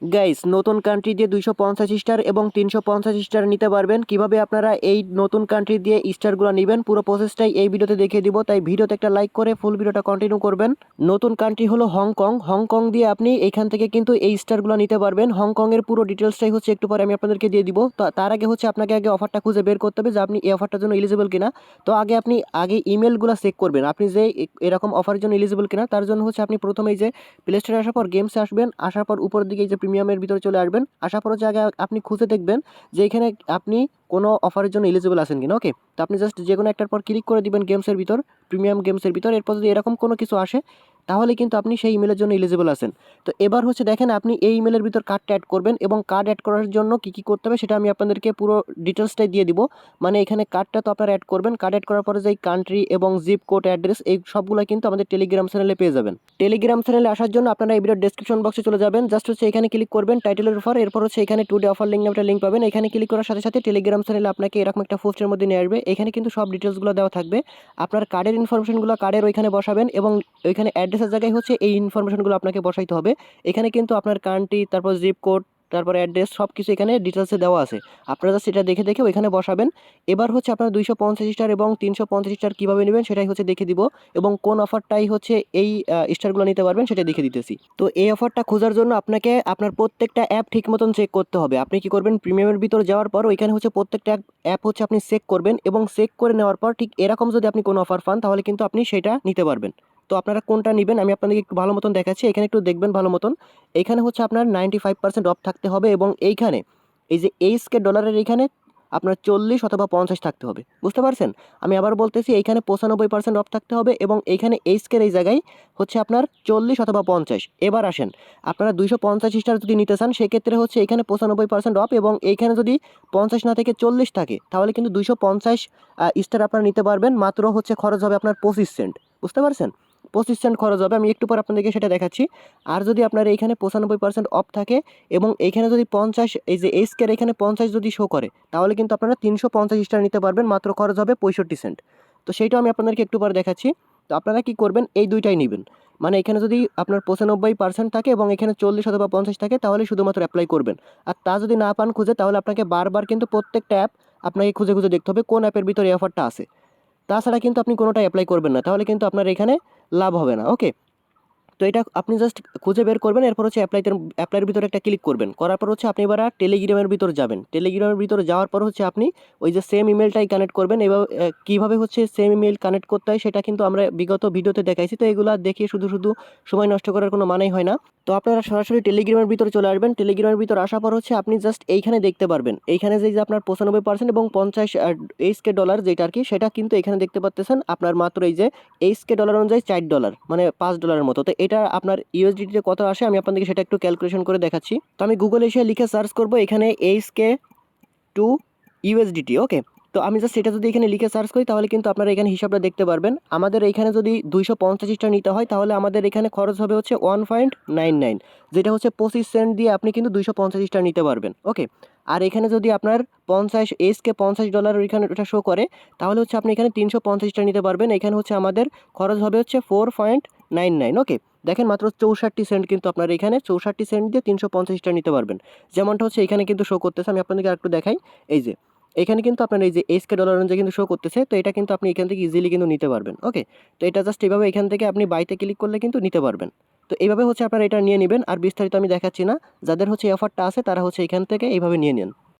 Guys, নতুন country দিয়ে 250 star এবং 350 স্টার নিতে পারবেন। কিভাবে আপনারা এই নতুন কান্ট্রি দিয়ে স্টারগুলো নেবেন পুরো প্রসেসটাই এই ভিডিওতে দেখিয়ে দিব, তাই ভিডিওতে একটা লাইক করে ফুল ভিডিওটা কন্টিনিউ করবেন। নতুন কান্ট্রি হলো হংকং। হংকং দিয়ে আপনি এইখান থেকে কিন্তু এই স্টারগুলো নিতে পারবেন। হংকং এর পুরো ডিটেলসটাই হচ্ছে একটু পরে আমি আপনাদেরকে দিয়ে দিব। তো তার আগে হচ্ছে আপনাকে আগে অফারটা খুঁজে বের করতে হবে যে আপনি এই অফারটার জন্য এলিজিবল কিনা। তো আপনি ইমেলগুলো চেক করবেন আপনি যে এরকম অফারের জন্য এলিজিবল কিনা। তার জন্য হচ্ছে আপনি প্রথমেই যে প্লে স্টোরে আসার পর গেমসে আসবেন, আসার পর উপরের দিকে এই যে প্রিমিয়ামের ভিতরে চলে আসবেন। আসার পর হচ্ছে আগে আপনি খুঁজে দেখবেন যে এখানে আপনি কোনো অফারের জন্য এলিজিবল আছেন কিনা। ওকে, তো আপনি জাস্ট যে কোনো একটার পর ক্লিক করে দিবেন গেমসের ভিতর, প্রিমিয়াম গেমসের ভিতর। এরপর যদি এরকম কোনো কিছু আসে তাহলে কিন্তু আপনি সেই ইমেলের জন্য এলিজিবল আছেন। তো এবার হচ্ছে দেখেন আপনি এই ইমেলের ভিতর কার্ডটা অ্যাড করবেন, এবং কার্ড অ্যাড করার জন্য কী কী করতে হবে সেটা আমি আপনাদেরকে পুরো ডিটেলসটাই দিয়ে দিব। মানে এখানে কার্ডটা তো আপনারা অ্যাড করবেন, কার্ড অ্যাড করার পরে যে কান্ট্রি এবং জিপ কোড অ্যাড্রেস এই সবগুলো কিন্তু আমাদের টেলিগ্রাম চ্যানেলে পেয়ে যাবেন। টেলিগ্রাম চ্যানেলে আসার জন্য আপনারা এই ভিডিওর ডেসক্রিপশন বক্সে চলে যাবেন, জাস্ট হচ্ছে এখানে ক্লিক করবেন টাইটেলের উপর। এরপর হচ্ছে এখানে টুডে অফার লিঙ্ক নামে একটা লিঙ্ক পাবেন। এখানে ক্লিক করার সাথে সাথে টেলিগ্রাম চ্যানেলে আপনাকে এরকম একটা পোস্টের মধ্যে নিয়ে আসবে। এখানে কিন্তু সব ডিটেলসগুলো দেওয়া থাকবে। আপনার কার্ডের ইনফরমেশনগুলো কার্ডের ওইখানে বসাবেন, এবং ওইখানে অ্যাড্রেসের জায়গায় হচ্ছে এই ইনফরমেশনগুলো আপনাকে বসাইতে হবে। এখানে কিন্তু আপনার কান্ট্রি, তারপর জিপ কোড, তারপর অ্যাড্রেস সব কিছু এখানে ডিটেলসে দেওয়া আছে। আপনারা সেটা দেখে দেখে ওইখানে বসাবেন। এবার হচ্ছে আপনার 250 স্টার এবং 350 স্টার কীভাবে নেবেন সেটাই হচ্ছে দেখে দিব, এবং কোন অফারটাই হচ্ছে এই স্টারগুলো নিতে পারবেন সেটা দেখে দিতেছি। তো এই অফারটা খোঁজার জন্য আপনাকে আপনার প্রত্যেকটা অ্যাপ ঠিক মতন চেক করতে হবে। আপনি কি করবেন, প্রিমিয়ামের ভিতর যাওয়ার পর ওইখানে হচ্ছে প্রত্যেকটা অ্যাপ হচ্ছে আপনি চেক করবেন, এবং চেক করে নেওয়ার পর ঠিক এরকম যদি আপনি কোনো অফার পান তাহলে কিন্তু আপনি সেটা নিতে পারবেন। তো আপনারা কোনটা নেবেন আমি আপনাদেরকে একটু ভালো মতন দেখাচ্ছি, এখানে একটু দেখবেন ভালো মতন। এখানে হচ্ছে আপনার 95% অফ থাকতে হবে, এবং এইখানে এই যে এইচকে ডলারের এইখানে আপনার 40 অথবা 50 থাকতে হবে। বুঝতে পারছেন? আমি আবার বলতেছি, এইখানে 95% অফ থাকতে হবে, এবং এইখানে এইচকের এই জায়গায় হচ্ছে আপনার 40 অথবা 50। এবার আসেন, আপনারা 250 স্টার যদি নিতে চান সেক্ষেত্রে হচ্ছে এখানে 95% অফ, এবং এইখানে যদি 50 না থেকে 40 থাকে তাহলে কিন্তু 250 স্টার আপনারা নিতে পারবেন। মাত্র হচ্ছে খরচ হবে আপনার 25 সেন্ট। বুঝতে পারছেন? 25 সেন্ট খরচ হবে, আমি একটু পর আপনাদেরকে সেটা দেখাচ্ছি। আর যদি আপনার এইখানে 95% অফ থাকে, এবং এইখানে যদি 50 এই যে এইচকের এখানে 50 যদি শো করে তাহলে কিন্তু আপনারা 350 স্টার নিতে পারবেন, মাত্র খরচ হবে 65 সেন্ট। তো সেইটাও আমি আপনাদেরকে একটু পরে দেখাচ্ছি। তো আপনারা কি করবেন, এই দুইটাই নেবেন। মানে এখানে যদি আপনার 95% থাকে এবং এখানে 40 অথবা 50 থাকে তাহলে শুধুমাত্র অ্যাপ্লাই করবেন। আর তা যদি না পান খুঁজে তাহলে আপনাকে বারবার কিন্তু প্রত্যেকটা অ্যাপ আপনাকে খুঁজে খুঁজে দেখতে হবে কোন অ্যাপের ভিতরে এই অফারটা আছে। তাছাড়া কিন্তু আপনি কোনোটাই অ্যাপ্লাই করবেন না, তাহলে কিন্তু আপনার এখানে লাভ হবে না। ওকে, তো এটা আপনি জাস্ট খুঁজে বের করবেন। এরপর হচ্ছে অ্যাপ্লাইয়ের ভিতরে একটা ক্লিক করবেন, করার পর হচ্ছে আপনি এবার টেলিগ্রামের ভিতর যাবেন। টেলিগ্রামের ভিতরে যাওয়ার পর হচ্ছে আপনি ওই যে সেম ইমেলটাই কানেক্ট করবেন। এবার কীভাবে হচ্ছে সেম ইমেল কানেক্ট করতে হয় সেটা কিন্তু আমরা বিগত ভিডিওতে দেখাইছি, তো এগুলো দেখিয়ে শুধু শুধু সময় নষ্ট করার কোনো মানেই হয় না। তো আপনারা সরাসরি টেলিগ্রামের ভিতরে চলে আসবেন। টেলিগ্রামের ভিতর আসার পর হচ্ছে আপনি জাস্ট এইখানে দেখতে পারবেন, এইখানে যে আপনার 95% এবং 50 এইচকে ডলার যেটা আর কি, সেটা কিন্তু এখানে দেখতে পাচ্ছেন আপনার মাত্র এই যে এইচকে ডলার অনুযায়ী $4, মানে $5 মতো। তো এটা আপনার ইউএসডিটিতে কত আসে আমি আপনাদেরকে সেটা একটু ক্যালকুলেশন করে দেখাচ্ছি। তো আমি গুগলে এসে লিখে সার্চ করব এখানে এইচকে টু ইউএসডিটি। ওকে, তো আমি জাস্ট এটা যদি এখানে লিখে সার্চ করি তাহলে কিন্তু আপনারা এখানে হিসাবটা দেখতে পারবেন। আমাদের এখানে যদি 250টা নিতে হয় তাহলে আমাদের এখানে খরচ হবে হচ্ছে 1.99, যেটা হচ্ছে 25 সেন্ট দিয়ে আপনি কিন্তু 250টা নিতে পারবেন। ওকে, আর এখানে যদি আপনার 50 এসকে $50 এখানে ওটা শো করে তাহলে হচ্ছে আপনি এখানে 350টা নিতে পারবেন। এখানে হচ্ছে আমাদের খরচ হবে হচ্ছে 4.99। ওকে, দেখেন মাত্র 64 সেন্ট কিন্তু আপনার এখানে 64 সেন্ট দিয়ে 350টা নিতে পারবেন। যেমনটা হচ্ছে এখানে কিন্তু শো করতেছে, আমি আপনাদেরকে আরেকটু দেখাই। এই যে এখানে কিন্তু আপনার এই যে এইচকে ডলার অনুযায়ী কিন্তু শো করতেছে, তো এটা কিন্তু আপনি এখান থেকে ইজিলি কিন্তু নিতে পারবেন। ওকে, তো এটা জাস্ট এভাবে এখান থেকে আপনি বাইতে ক্লিক করলে কিন্তু নিতে পারবেন। তো এইভাবে হচ্ছে আপনারা এটা নিয়ে নেবেন, আর বিস্তারিত আমি দেখাচ্ছি না। যাদের হচ্ছে এই অফারটা আছে তারা হচ্ছে এখান থেকে এইভাবে নিয়ে নেন।